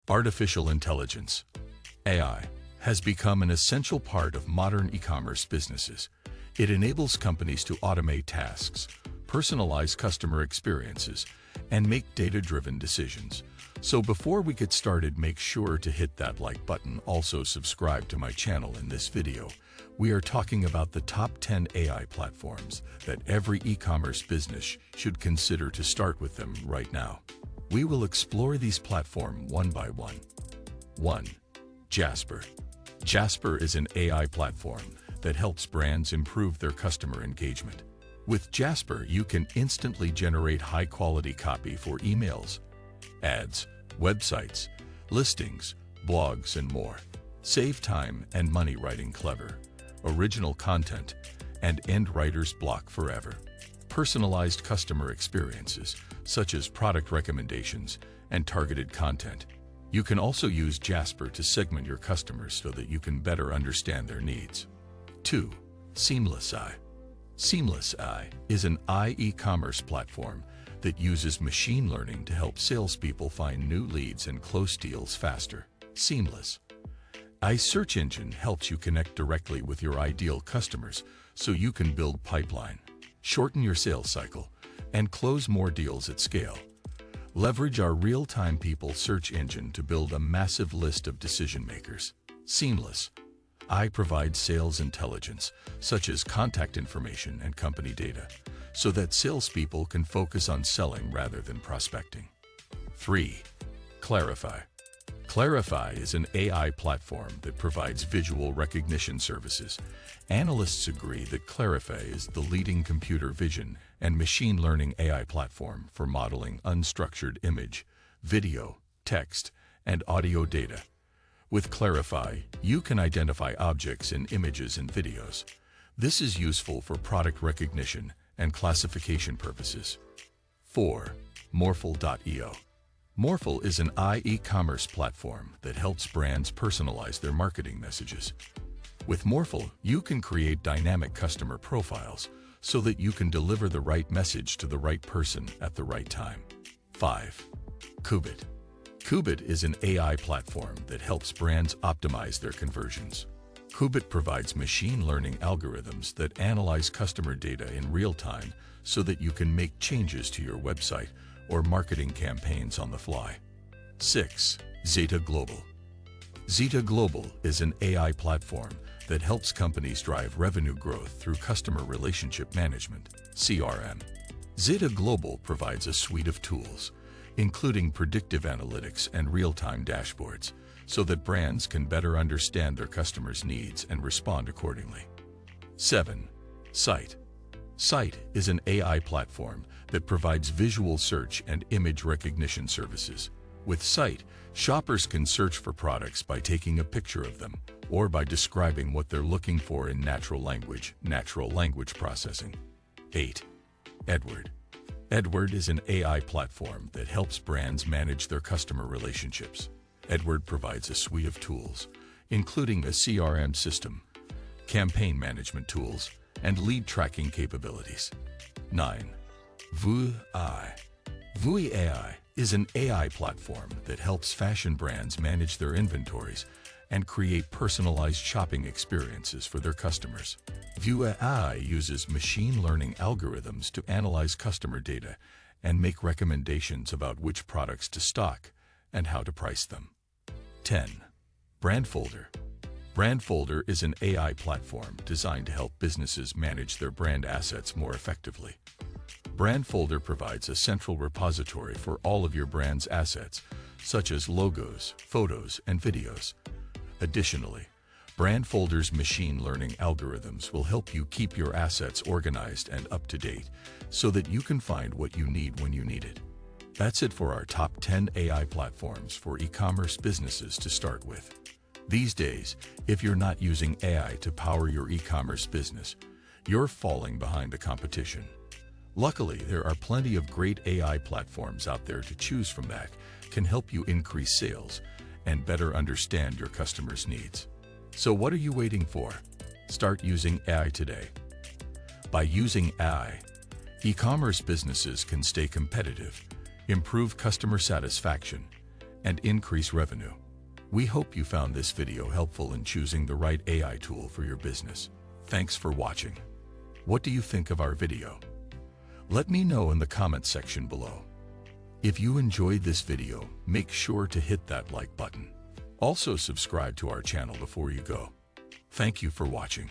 Artificial intelligence, AI, has become an essential part of modern e-commerce businesses. It enables companies to automate tasks, personalize customer experiences, and make data-driven decisions. So before we get started, make sure to hit that like button. Also subscribe to my channel. In this video, we are talking about the top 10 AI platforms that every e-commerce business should consider to start with them right now. We will explore these platforms one by one. 1. Jasper. Jasper is an AI platform that helps brands improve their customer engagement. With Jasper, you can instantly generate high-quality copy for emails, ads, websites, listings, blogs, and more. Save time and money writing clever, original content, and end writer's block forever. Personalized customer experiences, such as product recommendations and targeted content. You can also use Jasper to segment your customers so that you can better understand their needs. 2. Seamless.AI. Seamless.AI is an e-commerce platform that uses machine learning to help salespeople find new leads and close deals faster. Seamless.AI search engine helps you connect directly with your ideal customers so you can build pipeline, shorten your sales cycle, and close more deals at scale. Leverage our real-time people search engine to build a massive list of decision makers. Seamless.AI provides sales intelligence, such as contact information and company data, so that salespeople can focus on selling rather than prospecting. 3. Clarifai. Clarifai is an AI platform that provides visual recognition services. Analysts agree that Clarifai is the leading computer vision and machine learning AI platform for modeling unstructured image, video, text, and audio data. With Clarifai, you can identify objects in images and videos. This is useful for product recognition and classification purposes. 4. Morphle.io. Morphle is an e-commerce platform that helps brands personalize their marketing messages. With Morphle, you can create dynamic customer profiles so that you can deliver the right message to the right person at the right time. 5. Kubit. Kubit is an AI platform that helps brands optimize their conversions. Kubit provides machine learning algorithms that analyze customer data in real time so that you can make changes to your website or marketing campaigns on the fly. 6. Zeta Global. Zeta Global is an AI platform that helps companies drive revenue growth through customer relationship management, CRM. Zeta Global provides a suite of tools, including predictive analytics and real-time dashboards, so that brands can better understand their customers' needs and respond accordingly. 7. Syte. Syte is an AI platform that provides visual search and image recognition services. With Syte, shoppers can search for products by taking a picture of them or by describing what they're looking for in natural language processing. 8. Edward. Edward is an AI platform that helps brands manage their customer relationships. Edward provides a suite of tools, including a CRM system, campaign management tools, and lead tracking capabilities. 9. Vue AI. Vue AI is an AI platform that helps fashion brands manage their inventories and create personalized shopping experiences for their customers. Vue AI uses machine learning algorithms to analyze customer data and make recommendations about which products to stock and how to price them. 10. Brandfolder. Brandfolder is an AI platform designed to help businesses manage their brand assets more effectively. Brandfolder provides a central repository for all of your brand's assets, such as logos, photos, and videos. Additionally, Brandfolder's machine learning algorithms will help you keep your assets organized and up to date so that you can find what you need when you need it. That's it for our top 10 AI platforms for e-commerce businesses to start with. These days, if you're not using AI to power your e-commerce business, you're falling behind the competition. Luckily, there are plenty of great AI platforms out there to choose from that can help you increase sales and better understand your customers' needs. So what are you waiting for? Start using AI today. By using AI, e-commerce businesses can stay competitive, improve customer satisfaction, and increase revenue. We hope you found this video helpful in choosing the right AI tool for your business. Thanks for watching. What do you think of our video? Let me know in the comment section below. If you enjoyed this video, make sure to hit that like button. Also subscribe to our channel before you go. Thank you for watching.